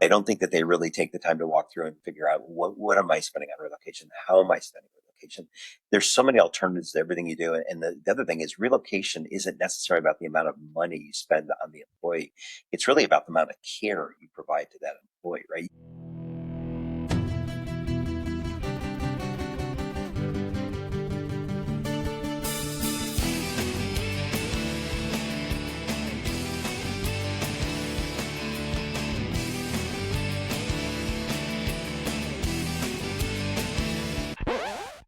I don't think that they really take the time to walk through and figure out what am I spending on relocation? How am I spending on relocation? There's so many alternatives to everything you do. And the other thing is relocation isn't necessarily about the amount of money you spend on the employee. It's really about the amount of care you provide to that employee, right?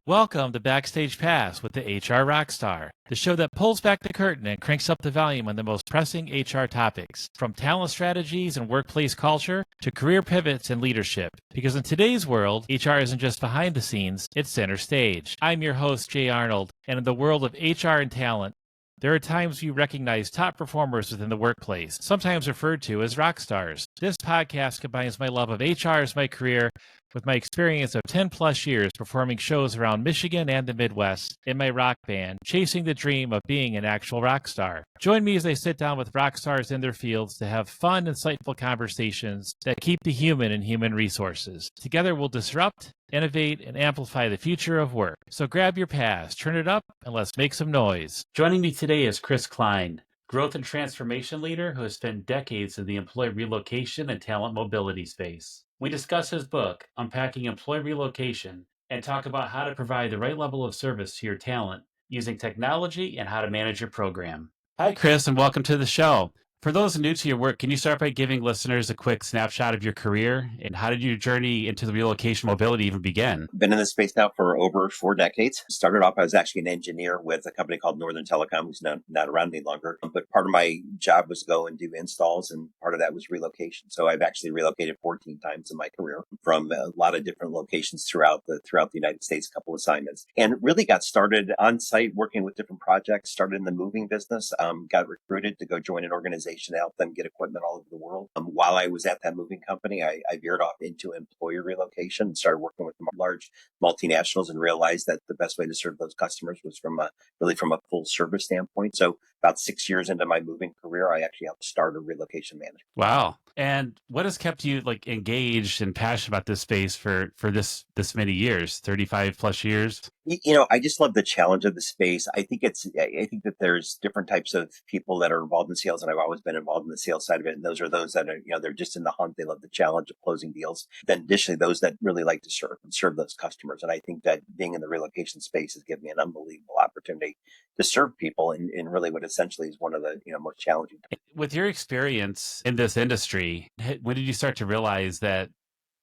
Welcome to Backstage Pass with the HR Rockstar, the show that pulls back the curtain and cranks up the volume on the most pressing HR topics, from talent strategies and workplace culture to career pivots and leadership. Because in today's world, HR isn't just behind the scenes, it's center stage. I'm your host, Jay Arnold, and in the world of HR and talent, there are times you recognize top performers within the workplace, sometimes referred to as rock stars. This podcast combines my love of HR as my career with my experience of 10 plus years performing shows around Michigan and the Midwest in my rock band, chasing the dream of being an actual rock star. Join me as I sit down with rock stars in their fields to have fun, insightful conversations that keep the human in human resources. Together we'll disrupt, innovate, and amplify the future of work. So grab your pass, turn it up, and let's make some noise. Joining me today is Kline, growth and transformation leader who has spent decades in the employee relocation and talent mobility space. We discuss his book, Unpacking Employee Relocation, and talk about how to provide the right level of service to your talent using technology and how to manage your program. Hi, Chris, and welcome to the show. For those new to your work, can you start by giving listeners a quick snapshot of your career and how did your journey into the relocation mobility even begin? Been in this space now for over 4 decades. Started off, I was actually an engineer with a company called Northern Telecom, who's not around any longer. But part of my job was to go and do installs, and part of that was relocation. So I've actually relocated 14 times in my career from a lot of different locations throughout the United States, a couple assignments, and really got started on site working with different projects. Started in the moving business, got recruited to go join an organization to help them get equipment all over the world. While I was at that moving company, I veered off into employer relocation and started working with large multinationals and realized that the best way to serve those customers was from a full service standpoint. So about 6 years into my moving career, I actually helped start a relocation management. Wow. And what has kept you engaged and passionate about this space for this many years, 35 plus years? I just love the challenge of the space. I think that there's different types of people that are involved in sales, and I've always been involved in the sales side of it. And those are those that are, they're just in the hunt. They love the challenge of closing deals. Then additionally, those that really like to serve those customers. And I think that being in the relocation space has given me an unbelievable opportunity to serve people in really what essentially is one of the most challenging times. With your experience in this industry, when did you start to realize that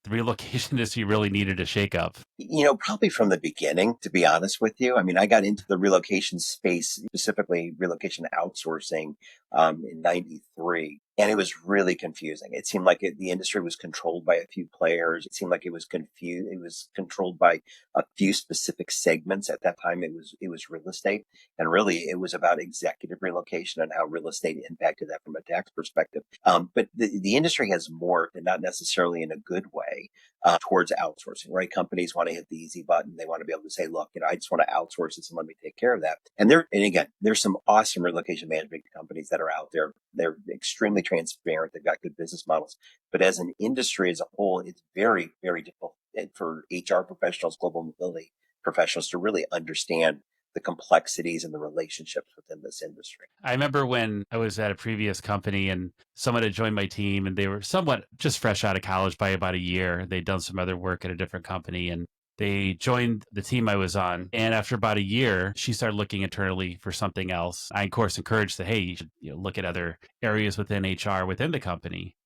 the relocation industry really needed a shakeup? Probably from the beginning, to be honest with you. I mean, I got into the relocation space, specifically relocation outsourcing, in 93. And it was really confusing. It seemed like the industry was controlled by a few players. It seemed like it was confused. It was controlled by a few specific segments. At that time, it was real estate. And really, it was about executive relocation and how real estate impacted that from a tax perspective. But the industry has morphed, and not necessarily in a good way, towards outsourcing, right? Companies want to hit the easy button. They want to be able to say, look, I just want to outsource this and let me take care of that. And again, there's some awesome relocation management companies that are out there. They're extremely transparent. They've got good business models. But as an industry as a whole, it's very, very difficult for HR professionals, global mobility professionals to really understand the complexities and the relationships within this industry. I remember when I was at a previous company and someone had joined my team and they were somewhat just fresh out of college by about a year. They'd done some other work at a different company and they joined the team I was on. And after about a year, she started looking internally for something else. I, of course, encouraged that, hey, you should look at other areas within HR within the company.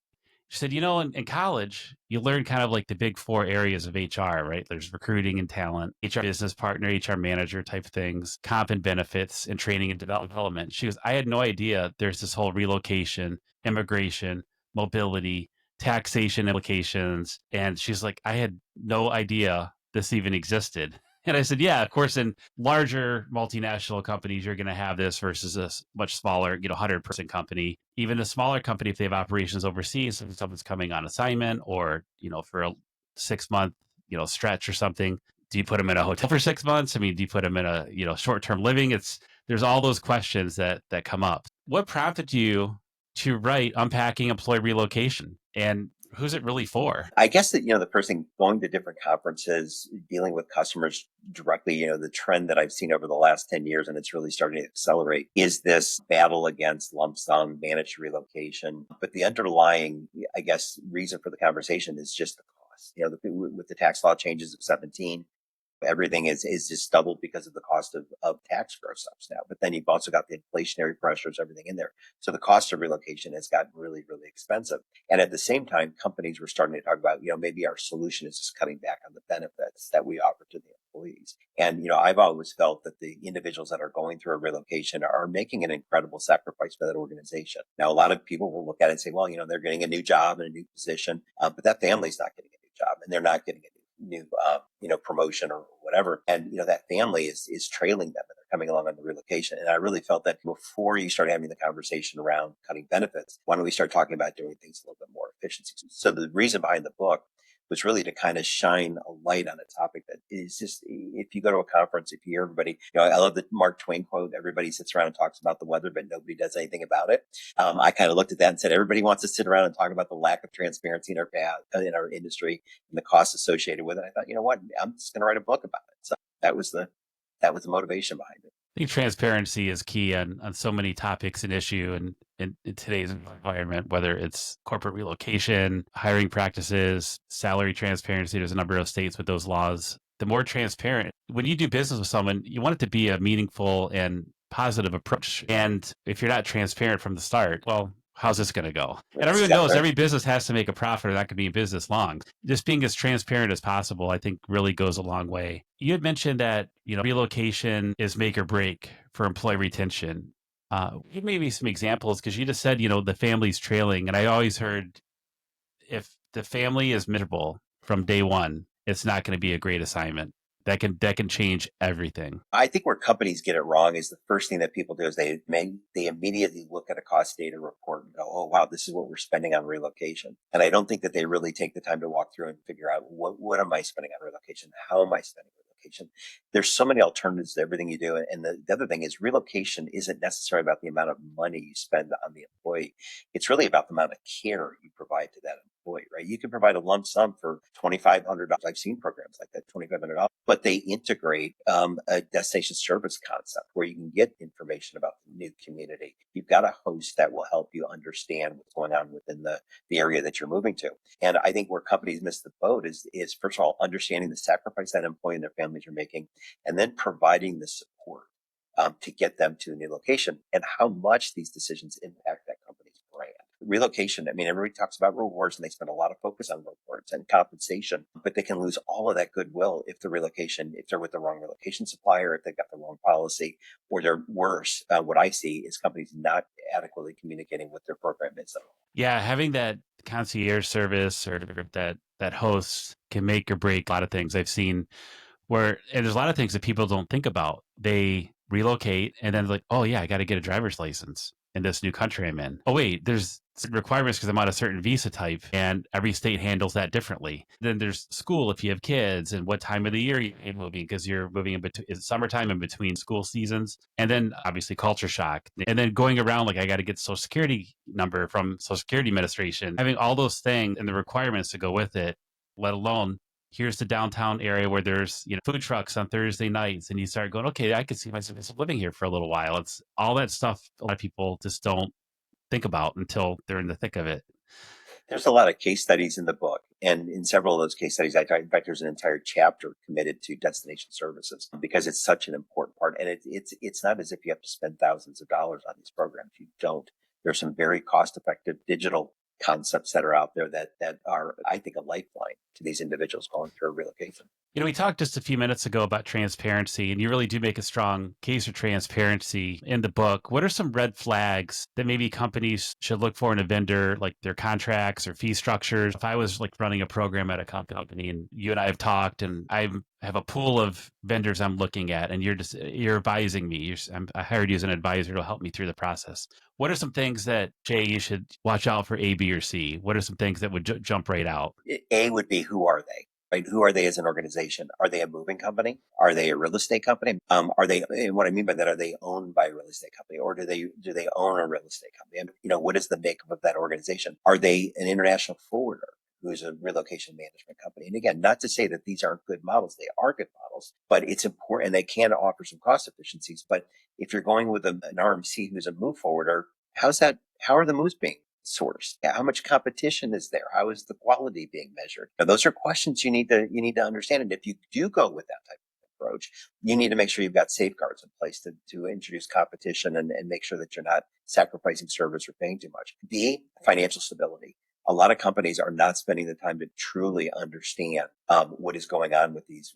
She said, in college, you learn kind of like the big 4 areas of HR, right? There's recruiting and talent, HR business partner, HR manager type things, comp and benefits, and training and development. She goes, I had no idea there's this whole relocation, immigration, mobility, taxation implications. And she's like, I had no idea this even existed. And I said, yeah, of course, in larger multinational companies, you're going to have this versus a much smaller, 100-person company. Even a smaller company, if they have operations overseas, if someone's coming on assignment or, for a 6-month, stretch or something, do you put them in a hotel for 6 months? I mean, do you put them in a, short-term living? There's all those questions that come up. What prompted you to write Unpacking Employee Relocation? And Who's it really for? I guess that, the person going to different conferences, dealing with customers directly, the trend that I've seen over the last 10 years, and it's really starting to accelerate, is this battle against lump sum managed relocation. But the underlying, I guess, reason for the conversation is just the cost. With the tax law changes of 17, everything is just doubled because of the cost of tax gross ups now. But then you've also got the inflationary pressures, everything in there. So the cost of relocation has gotten really, really expensive. And at the same time, companies were starting to talk about, maybe our solution is just cutting back on the benefits that we offer to the employees. And, I've always felt that the individuals that are going through a relocation are making an incredible sacrifice for that organization. Now, a lot of people will look at it and say, well, they're getting a new job and a new position, but that family's not getting a new job and they're not getting a new promotion or whatever, and that family is trailing them and they're coming along on the relocation. And I really felt that before you start having the conversation around cutting benefits, why don't we start talking about doing things a little bit more efficiency? So the reason behind the book was really to kind of shine a light on a topic that is just, if you go to a conference, if you hear everybody, I love the Mark Twain quote, everybody sits around and talks about the weather, but nobody does anything about it. I kind of looked at that and said, everybody wants to sit around and talk about the lack of transparency in our industry and the costs associated with it. I thought, you know what, I'm just going to write a book about it. So that was the motivation behind it. I think transparency is key on so many topics and issue and in today's environment, whether it's corporate relocation, hiring practices, salary transparency. There's a number of states with those laws. The more transparent, when you do business with someone, you want it to be a meaningful and positive approach. And if you're not transparent from the start, well, how's this going to go? And That's everyone exactly knows right. every business has to make a profit or that could be in business long. Just being as transparent as possible, I think really goes a long way. You had mentioned that, relocation is make or break for employee retention. Give maybe some examples because you just said, the family's trailing. And I always heard if the family is miserable from day one, it's not going to be a great assignment. That can change everything. I think where companies get it wrong is the first thing that people do is they immediately look at a cost data report and go, oh, wow, this is what we're spending on relocation. And I don't think that they really take the time to walk through and figure out what am I spending on relocation? How am I spending on relocation? There's so many alternatives to everything you do. And the other thing is relocation isn't necessarily about the amount of money you spend on the employee. It's really about the amount of care you provide to that employee, right? You can provide a lump sum for $2,500. I've seen programs like that, $2,500, but they integrate a destination service concept where you can get information about the new community. You've got a host that will help you understand what's going on within the area that you're moving to. And I think where companies miss the boat is first of all, understanding the sacrifice that employee and their families are making, and then providing the support to get them to a new location and how much these decisions impact that company's brand. Relocation, I mean, everybody talks about rewards and they spend a lot of focus on rewards and compensation, but they can lose all of that goodwill if they're with the wrong relocation supplier, if they've got the wrong policy, or they're worse. What I see is companies not adequately communicating what their program is at all. Yeah, having that concierge service or that host can make or break a lot of things. I've seen and there's a lot of things that people don't think about. They relocate and then like, oh yeah, I got to get a driver's license in this new country I'm in. Oh wait, there's requirements because I'm on a certain visa type, and every state handles that differently. Then there's school if you have kids, and what time of the year you're moving because you're moving in between summertime in between school seasons, and then obviously culture shock, and then going around like I got to get Social Security number from Social Security Administration, having all those things and the requirements to go with it, let alone here's the downtown area where there's food trucks on Thursday nights, and you start going, okay, I could see myself living here for a little while. It's all that stuff a lot of people just don't think about until they're in the thick of it. There's a lot of case studies in the book, and in several of those case studies, in fact, there's an entire chapter committed to destination services because it's such an important part. And it's not as if you have to spend thousands of dollars on these programs. You don't. There's some very cost-effective digital concepts that are out there that are, I think, a lifeline to these individuals going through a relocation. We talked just a few minutes ago about transparency, and you really do make a strong case for transparency in the book. What are some red flags that maybe companies should look for in a vendor, like their contracts or fee structures? If I was like running a program at a company and you and I have talked and I have a pool of vendors I'm looking at and you're advising me, I hired you as an advisor to help me through the process. What are some things that, Jay, you should watch out for A, B, or C? What are some things that would jump right out? A would be, who are they? right? Who are they as an organization? Are they a moving company? Are they a real estate company? Are they, and what I mean by that, are they owned by a real estate company, or do they own a real estate company? And, what is the makeup of that organization? Are they an international forwarder who's a relocation management company? And again, not to say that these aren't good models. They are good models, but it's important, and they can offer some cost efficiencies. But if you're going with an RMC who's a move forwarder, how are the moves being sourced? How much competition is there? How is the quality being measured? Now, those are questions you need to understand. And if you do go with that type of approach, you need to make sure you've got safeguards in place to introduce competition and make sure that you're not sacrificing service or paying too much. B, financial stability. A lot of companies are not spending the time to truly understand what is going on with these,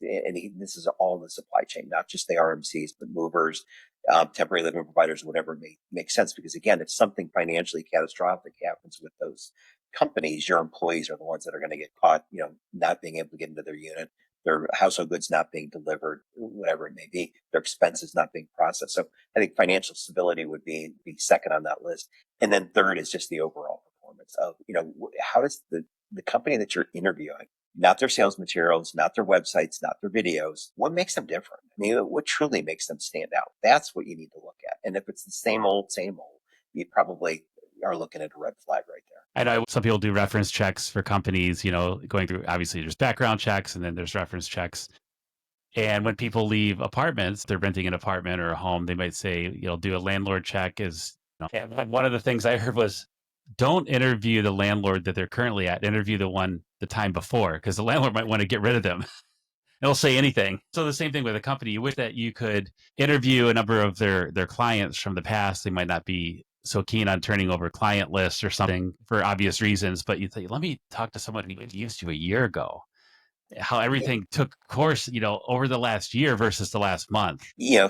and this is all the supply chain, not just the RMCs, but movers, temporary living providers, whatever may make sense. Because again, if something financially catastrophic happens with those companies, your employees are the ones that are going to get caught, not being able to get into their unit, their household goods not being delivered, whatever it may be, their expenses not being processed. So I think financial stability would be second on that list. And then third is just the overall performance of, how does the company that you're interviewing, not their sales materials, not their websites, not their videos, what makes them different? I mean, what truly makes them stand out? That's what you need to look at. And if it's the same old, you probably are looking at a red flag right there. I know some people do reference checks for companies, going through, obviously there's background checks and then there's reference checks. And when people leave apartments, they're renting an apartment or a home, they might say, do a landlord check and one of the things I heard was don't interview the landlord that they're currently at, interview the one the time before, because the landlord might want to get rid of them. They'll say anything. So the same thing with a company. You wish that you could interview a number of their clients from the past. They might not be so keen on turning over client lists or something for obvious reasons, but you think, let me talk to someone who used to a year ago, how everything took course, over the last year versus the last month.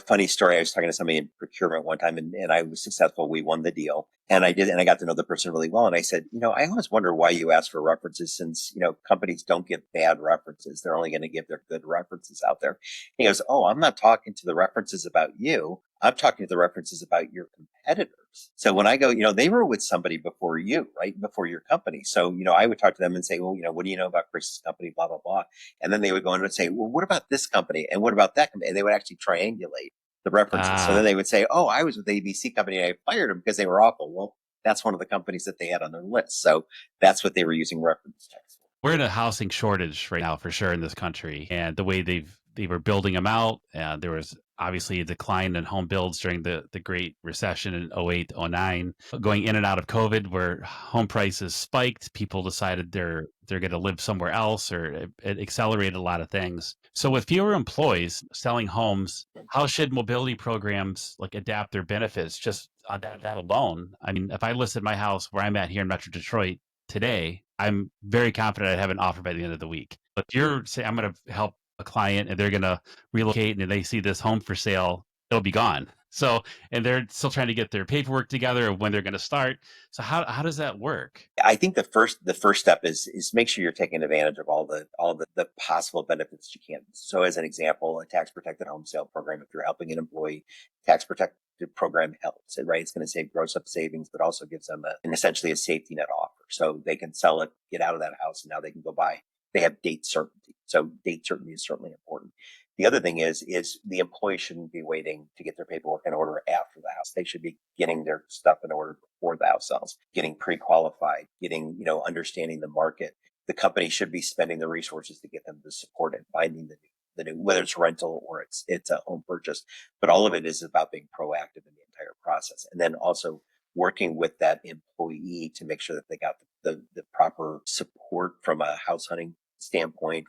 Funny story. I was talking to somebody in procurement one time and I was successful. We won the deal and I got to know the person really well. And I said, I always wonder why you ask for references since, companies don't give bad references. They're only going to give their good references out there. He goes, oh, I'm not talking to the references about you. I'm talking to the references about your competitors. So when I go, they were with somebody before you, right? Before your company. So, I would talk to them and say, well, what do you know about Chris's company? Blah, blah, blah. And then they would go in and say, well, what about this company? And what about that company? And they would actually triangulate the references. So then they would say, oh, I was with the ABC company and I fired them because they were awful. Well, that's one of the companies that they had on their list. So that's what they were using reference checks for. We're in a housing shortage right now for sure in this country. And the way they were building them out, there was obviously a decline in home builds during the Great Recession in 08, 09, going in and out of COVID where home prices spiked. People decided they're going to live somewhere else, or it accelerated a lot of things. So with fewer employees selling homes, how should mobility programs like adapt their benefits just on that alone? I mean, if I listed my house where I'm at here in Metro Detroit today, I'm very confident I'd have an offer by the end of the week. But if you're saying I'm going to help a client and they're going to relocate and they see this home for sale, it'll be gone. So, and they're still trying to get their paperwork together of when they're going to start. So how does that work? I think the first step is make sure you're taking advantage of all the possible benefits you can. So as an example, a tax protected home sale program, if you're helping an employee, tax protected program helps it, right? It's going to save gross up savings, but also gives them essentially a safety net offer. So they can sell it, get out of that house, and now they can go buy. They have date certainty. So date certainty is certainly important. The other thing is the employee shouldn't be waiting to get their paperwork in order after the house. They should be getting their stuff in order before the house sells, getting pre-qualified, getting, understanding the market. The company should be spending the resources to get them to support it, finding the new, whether it's rental or it's a home purchase. But all of it is about being proactive in the entire process. And then also working with that employee to make sure that they got the proper support from a house hunting standpoint,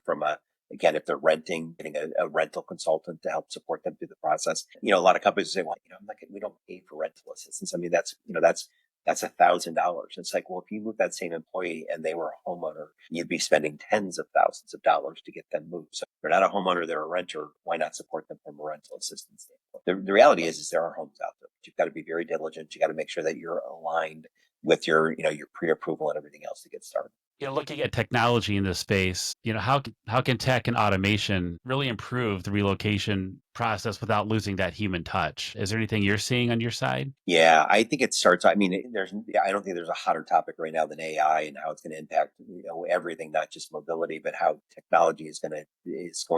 again, if they're renting, getting a rental consultant to help support them through the process. A lot of companies say, well, we don't pay for rental assistance. I mean, that's $1,000. It's like, well, if you move that same employee and they were a homeowner, you'd be spending tens of thousands of dollars to get them moved. So if they're not a homeowner, they're a renter. Why not support them from a rental assistance standpoint? The reality is there are homes out there, but you've got to be very diligent. You got to make sure that you're aligned with your pre-approval and everything else to get started. Looking at technology in this space, how can tech and automation really improve the relocation process without losing that human touch. Is there anything you're seeing on your side? Yeah, I think it starts. I mean, I don't think there's a hotter topic right now than AI and how it's going to impact, everything, not just mobility, but how technology is going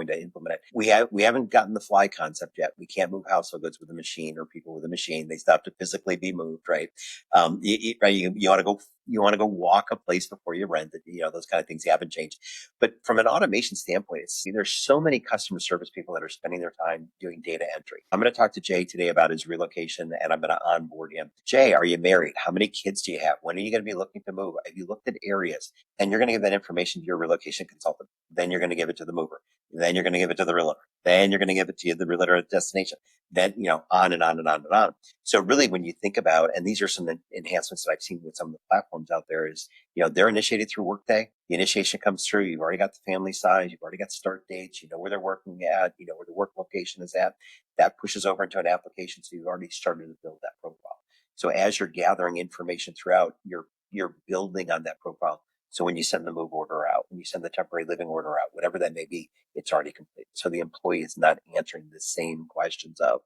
to implement it. We haven't gotten the fly concept yet. We can't move household goods with a machine or people with a machine. They still have to physically be moved, right? Right, you want to go. You want to go walk a place before you rent it. Those kind of things haven't changed. But from an automation standpoint, there's so many customer service people that are spending their time doing data entry. I'm going to talk to Jay today about his relocation, and I'm going to onboard him. Jay, are you married? How many kids do you have? When are you going to be looking to move? Have you looked at areas? And you're going to give that information to your relocation consultant. Then you're going to give it to the mover. Then you're going to give it to the realtor. Then you're going to give it to the realtor at destination. Then, on and on and on and on. So really, when you think about, and these are some enhancements that I've seen with some of the platforms out there, is, they're initiated through Workday. The initiation comes through. You've already got the family size. You've already got start dates. You know where they're working at. You know where the work location is at. That pushes over into an application. So you've already started to build that profile. So as you're gathering information throughout, you're building on that profile. So when you send the move order out, when you send the temporary living order out, whatever that may be, it's already complete. So the employee is not answering the same questions of,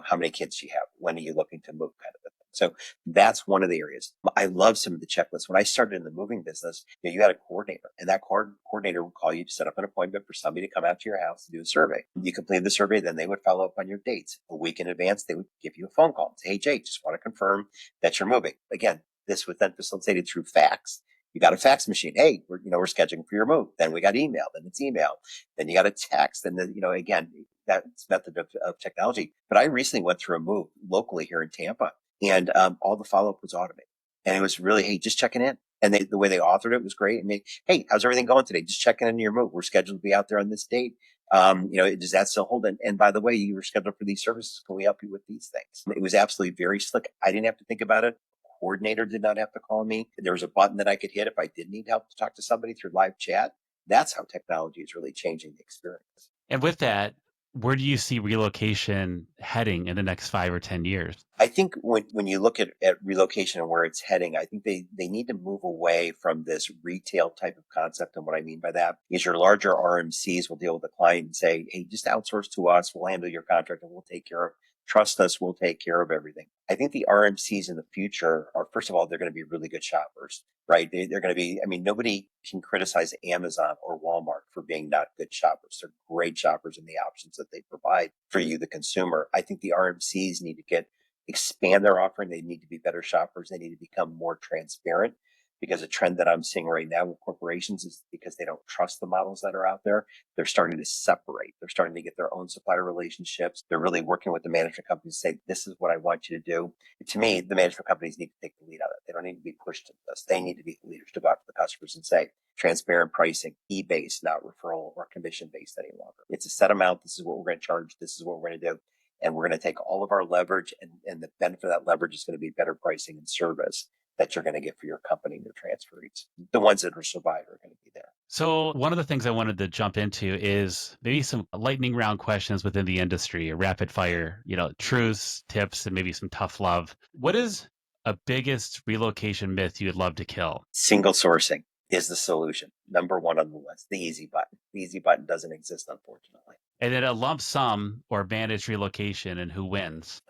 how many kids do you have? When are you looking to move, kind of a thing. So that's one of the areas. I love some of the checklists. When I started in the moving business, you had a coordinator, and that coordinator would call you to set up an appointment for somebody to come out to your house and do a survey. You completed the survey, then they would follow up on your dates. A week in advance, they would give you a phone call and say, "Hey, Jay, just want to confirm that you're moving." Again, this was then facilitated through fax. You got a fax machine. Hey, we're scheduling for your move. Then we got email. Then it's email. Then you got a text. And then, again, that's method of technology. But I recently went through a move locally here in Tampa, and all the follow up was automated. And it was really, hey, just checking in. And the way they authored it was great. And hey, how's everything going today? Just checking in your move. We're scheduled to be out there on this date. Does that still hold? And by the way, you were scheduled for these services. Can we help you with these things? It was absolutely very slick. I didn't have to think about it. Coordinator did not have to call me. There was a button that I could hit if I did need help to talk to somebody through live chat. That's how technology is really changing the experience. And with that, where do you see relocation heading in the next 5 or 10 years? I think when you look at relocation and where it's heading, I think they need to move away from this retail type of concept. And what I mean by that is your larger RMCs will deal with the client and say, hey, just outsource to us. We'll handle your contract and we'll take care of, trust us, we'll take care of everything. I think the RMCs in the future are, first of all, they're going to be really good shoppers, right? They're going to be, nobody can criticize Amazon or Walmart for being not good shoppers. They're great shoppers in the options that they provide for you, the consumer. I think the RMCs need to expand their offering. They need to be better shoppers. They need to become more transparent, because a trend that I'm seeing right now with corporations is because they don't trust the models that are out there. They're starting to separate. They're starting to get their own supplier relationships. They're really working with the management companies to say, this is what I want you to do. To me, the management companies need to take the lead on it. They don't need to be pushed into this. They need to be the leaders to go out to the customers and say, transparent pricing, fee-based, not referral or commission-based any longer. It's a set amount. This is what we're going to charge. This is what we're going to do. And we're going to take all of our leverage, and the benefit of that leverage is going to be better pricing and service that you're going to get for your company and your transferees. The ones that are survived are going to be there. So one of the things I wanted to jump into is maybe some lightning round questions within the industry, a rapid fire, truths, tips, and maybe some tough love. What is a biggest relocation myth you'd love to kill? Single sourcing is the solution. Number one on the list, the easy button. The easy button doesn't exist, unfortunately. And then a lump sum or managed relocation, and who wins?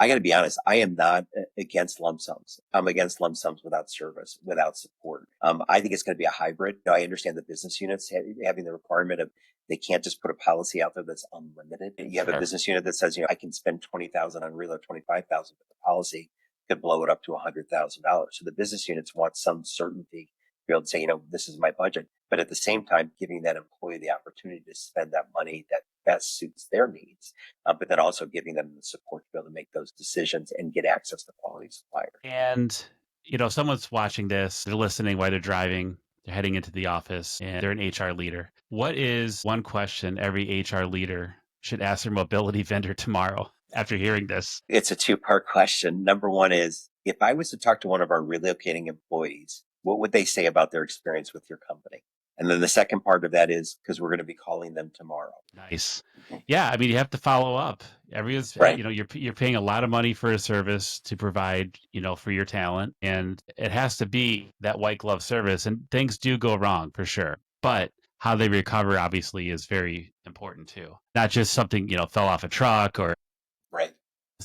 I got to be honest. I am not against lump sums. I'm against lump sums without service, without support. I think it's going to be a hybrid. I understand the business units having the requirement of, they can't just put a policy out there that's unlimited. You have a business unit that says, I can spend 20,000 on reload, 25,000, but the policy could blow it up to $100,000. So the business units want some certainty to be able to say, this is my budget. But at the same time, giving that employee the opportunity to spend that money that best suits their needs, but then also giving them the support to be able to make those decisions and get access to quality suppliers. And, if someone's watching this, they're listening while they're driving, they're heading into the office, and they're an HR leader. What is one question every HR leader should ask their mobility vendor tomorrow after hearing this? It's a two-part question. Number one is, if I was to talk to one of our relocating employees, what would they say about their experience with your company? And then the second part of that is, because we're going to be calling them tomorrow. Nice. Yeah, you have to follow up. Right. You're paying a lot of money for a service to provide, for your talent, and it has to be that white glove service. And things do go wrong for sure. But how they recover obviously is very important too. Not just something, fell off a truck or Right.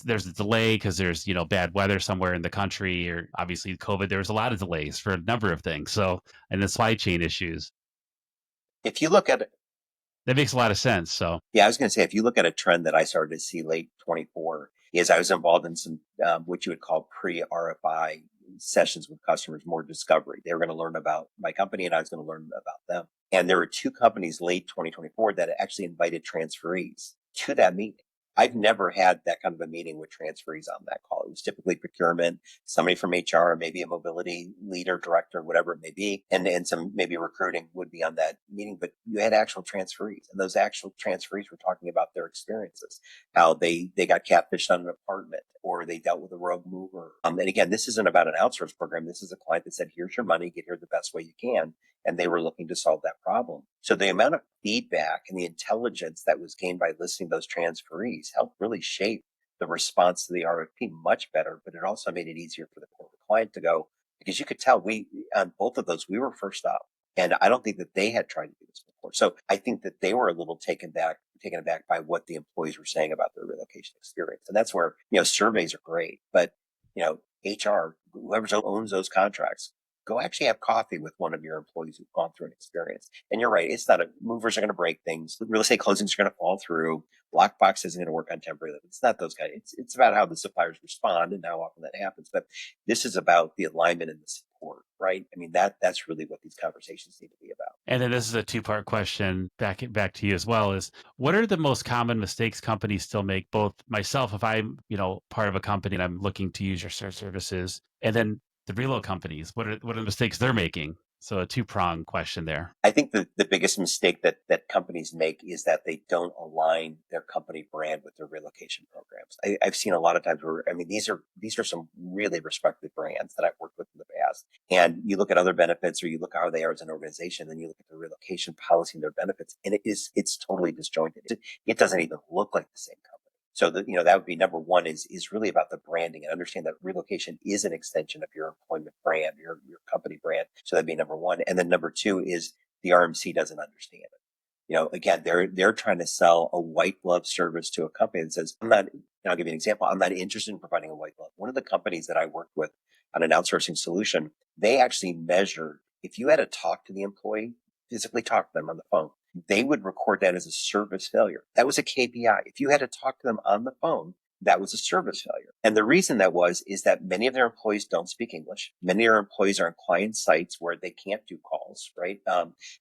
there's a delay because there's, bad weather somewhere in the country or obviously COVID. There was a lot of delays for a number of things. So, and the supply chain issues, If you look at that makes a lot of sense. So, Yeah, I was going to say, if you look at a trend that I started to see late 24, is I was involved in some, what you would call pre-RFI sessions with customers, more discovery. They were going to learn about my company and I was going to learn about them. And there were two companies late 2024 that actually invited transferees to that meeting. I've never had that kind of a meeting with transferees on that call. It was typically procurement, somebody from HR, maybe a mobility leader, director, whatever it may be, and some maybe recruiting would be on that meeting. But you had actual transferees, and those actual transferees were talking about their experiences, how they got catfished on an apartment, or they dealt with a rogue mover. And again, this isn't about an outsource program. This is a client that said, "Here's your money, get here the best way you can." And they were looking to solve that problem. So the amount of feedback and the intelligence that was gained by listening to those transferees helped really shape the response to the RFP much better, but it also made it easier for the corporate client to go, because you could tell on both of those, we were first up. And I don't think that they had tried to do this before. So I think that they were a little taken aback by what the employees were saying about their relocation experience. And that's where, surveys are great, but, HR, whoever owns those contracts, go actually have coffee with one of your employees who've gone through an experience. And you're right. It's not movers are going to break things. Real estate closings are going to fall through. Lockbox isn't going to work on temporary living. It's not those guys. It's about how the suppliers respond and how often that happens. But this is about the alignment and the support, right? I mean, that's really what these conversations need to be about. and then this is a two-part question back to you as well is what are the most common mistakes companies still make, both myself, if I'm, part of a company and I'm looking to use your services, and then the reload companies, what are the mistakes they're making? So a two-pronged question there. I think the biggest mistake that companies make is that they don't align their company brand with their relocation programs. I've seen a lot of times where, I mean, these are some really respected brands that I've worked with in the past. And you look at other benefits or you look at how they are as an organization, then you look at the relocation policy and their benefits, and it's totally disjointed. It doesn't even look like the same company. So that would be number one is really about the branding and understand that relocation is an extension of your employment brand, your company brand. So that'd be number one. And then number two is the RMC doesn't understand it. Again, they're trying to sell a white glove service to a company that says, I'm not, and I'll give you an example. I'm not interested in providing a white glove. One of the companies that I worked with on an outsourcing solution, they actually measured if you had to talk to the employee, physically talk to them on the phone, they would record that as a service failure. That was a KPI. If you had to talk to them on the phone, that was a service failure. And the reason that is that many of their employees don't speak English. Many of their employees are on client sites where they can't do calls, right?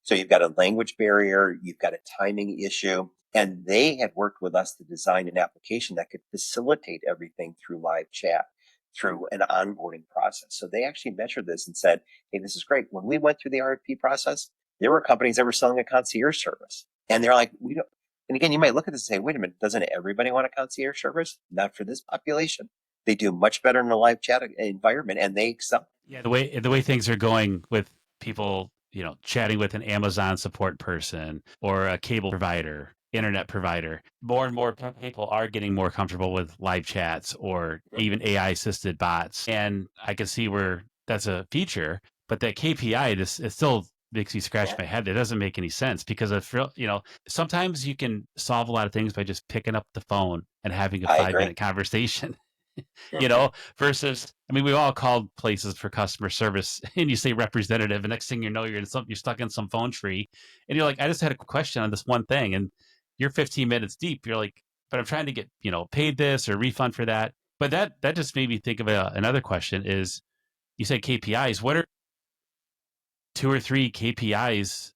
So you've got a language barrier, you've got a timing issue, and they had worked with us to design an application that could facilitate everything through live chat, through an onboarding process. So they actually measured this and said, hey, this is great. When we went through the RFP process, there were companies that were selling a concierge service. And they're like, we don't. And again, you might look at this and say, wait a minute, doesn't everybody want a concierge service? Not for this population. They do much better in a live chat environment and they excel. Yeah, the way things are going with people, chatting with an Amazon support person or a cable provider, internet provider, more and more people are getting more comfortable with live chats or even AI assisted bots. And I can see where that's a feature, but that KPI it still makes me scratch Yeah, my head. It doesn't make any sense because sometimes you can solve a lot of things by just picking up the phone and having a I five agree. minute conversation. you Mhm. know, versus, I mean, we've all called places for customer service and you say representative, and next thing you know, you're stuck in some phone tree and you're like, I just had a question on this one thing. And you're 15 minutes deep. You're like, but I'm trying to get, paid this or refund for that. But that just made me think of another question is you said KPIs. What are two or three KPIs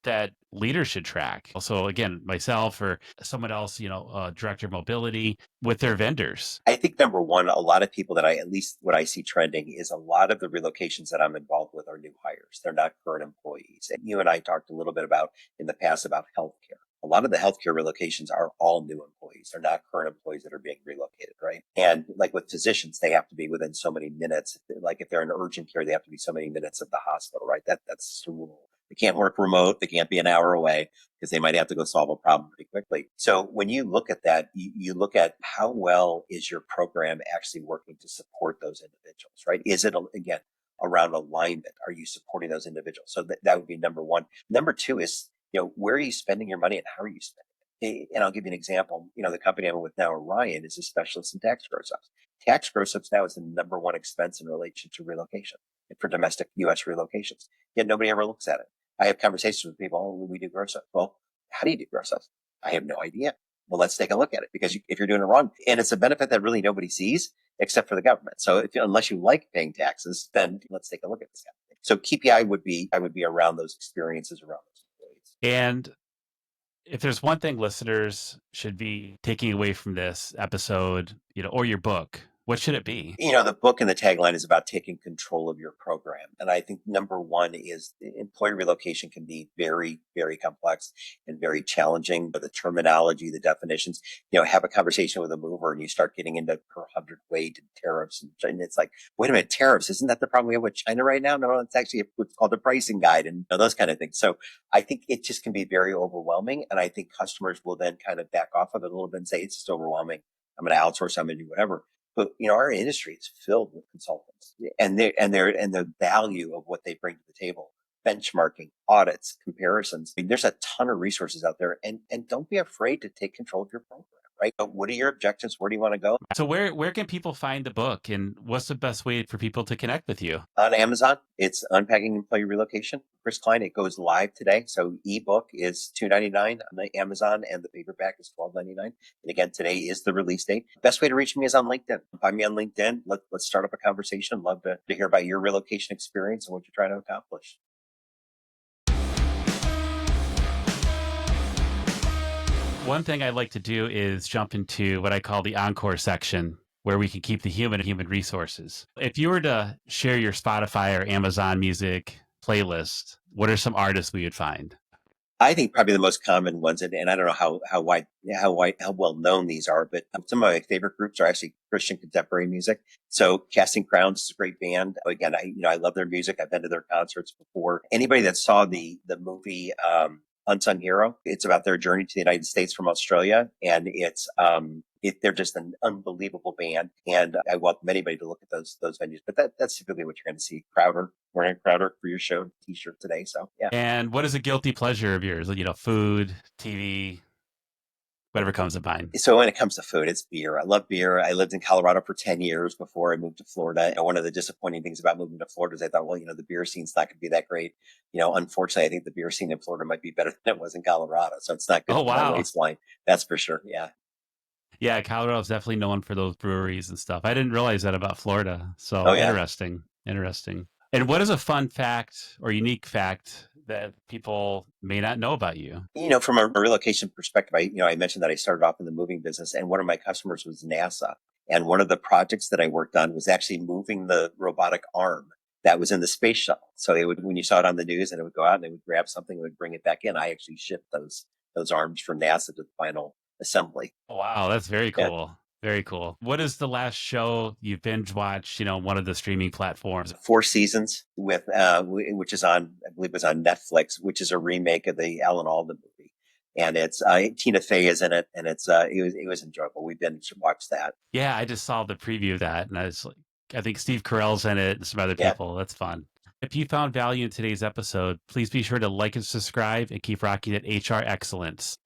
that leaders should track? Also, again, myself or someone else, director of mobility with their vendors. I think number one, a lot of people at least what I see trending is a lot of the relocations that I'm involved with are new hires. They're not current employees. And you and I talked a little bit about in the past about healthcare. A lot of the healthcare relocations are all new employees. They're not current employees that are being relocated, right? And like with physicians, they have to be within so many minutes. Like if they're in urgent care, they have to be so many minutes of the hospital, right? That's just a rule. They can't work remote. They can't be an hour away because they might have to go solve a problem pretty quickly. So when you look at that, you look at how well is your program actually working to support those individuals, right? Is it, again, around alignment. Are you supporting those individuals? So that would be number one. Number two is, where are you spending your money and how are you spending it? And I'll give you an example. The company I'm with now, Orion, is a specialist in tax gross ups. Tax gross ups now is the number one expense in relation to relocation for domestic U.S. relocations. Yet nobody ever looks at it. I have conversations with people. Oh, we do gross ups. Well, how do you do gross ups? I have no idea. Well, let's take a look at it, because if you're doing it wrong, and it's a benefit that really nobody sees except for the government. So unless you like paying taxes, then let's take a look at this kind of thing. So KPI I would be around those experiences, around those employees. And if there's one thing listeners should be taking away from this episode, or your book, what should it be? The book and the tagline is about taking control of your program. And I think number one is employee relocation can be very, very complex and very challenging. But the terminology, the definitions, have a conversation with a mover and you start getting into per hundred weight and tariffs. And it's like, wait a minute, tariffs, isn't that the problem we have with China right now? No, it's actually what's called the pricing guide and those kind of things. So I think it just can be very overwhelming. And I think customers will then kind of back off of it a little bit and say, it's just overwhelming. I'm going to outsource, I'm going to do whatever. But our industry is filled with consultants, and the value of what they bring to the table, benchmarking, audits, comparisons. I mean, there's a ton of resources out there, and don't be afraid to take control of your program. Right? But what are your objectives? Where do you want to go? So where can people find the book, and what's the best way for people to connect with you? On Amazon, it's Unpacking Employee Relocation. Chris Kline. It goes live today. So ebook is $2.99 on the Amazon, and the paperback is $12.99. And again, today is the release date. Best way to reach me is on LinkedIn. Find me on LinkedIn. Let's start up a conversation. Love to hear about your relocation experience and what you're trying to accomplish. One thing I'd like to do is jump into what I call the encore section, where we can keep the human resources. If you were to share your Spotify or Amazon Music playlist, what are some artists we would find? I think probably the most common ones, and I don't know how well known these are, but some of my favorite groups are actually Christian contemporary music. So Casting Crowns is a great band. Again, I love their music. I've been to their concerts before. Anybody that saw the movie Unsung Hero, it's about their journey to the United States from Australia, and they're just an unbelievable band. And I welcome anybody to look at those venues. But that's typically what you're going to see. Crowder, wearing Crowder for your show T-shirt today. So yeah. And what is a guilty pleasure of yours? Food, TV, whatever comes to mind. So when it comes to food, it's beer. I love beer. I lived in Colorado for 10 years before I moved to Florida. And one of the disappointing things about moving to Florida is I thought, well, the beer scene's not going to be that great. Unfortunately, I think the beer scene in Florida might be better than it was in Colorado. So it's not good for my waistline. That's for sure. Yeah. Yeah, Colorado's definitely known for those breweries and stuff. I didn't realize that about Florida. So Interesting. And what is a fun fact or unique fact that people may not know about you? From a relocation perspective, I mentioned that I started off in the moving business, and one of my customers was NASA. And one of the projects that I worked on was actually moving the robotic arm that was in the space shuttle. So when you saw it on the news, and it would go out and they would grab something and would bring it back in. I actually shipped those arms from NASA to the final assembly. Wow, that's very cool. Yeah. Very cool. What is the last show you binge watched, one of the streaming platforms? 4 Seasons with which is on, I believe it was on Netflix, which is a remake of the Alan Alda movie. And it's Tina Fey is in it, and it was enjoyable. We binge watched that. Yeah, I just saw the preview of that, and I think Steve Carell's in it and some other people. That's fun. If you found value in today's episode, please be sure to like and subscribe and keep rocking at HR Excellence.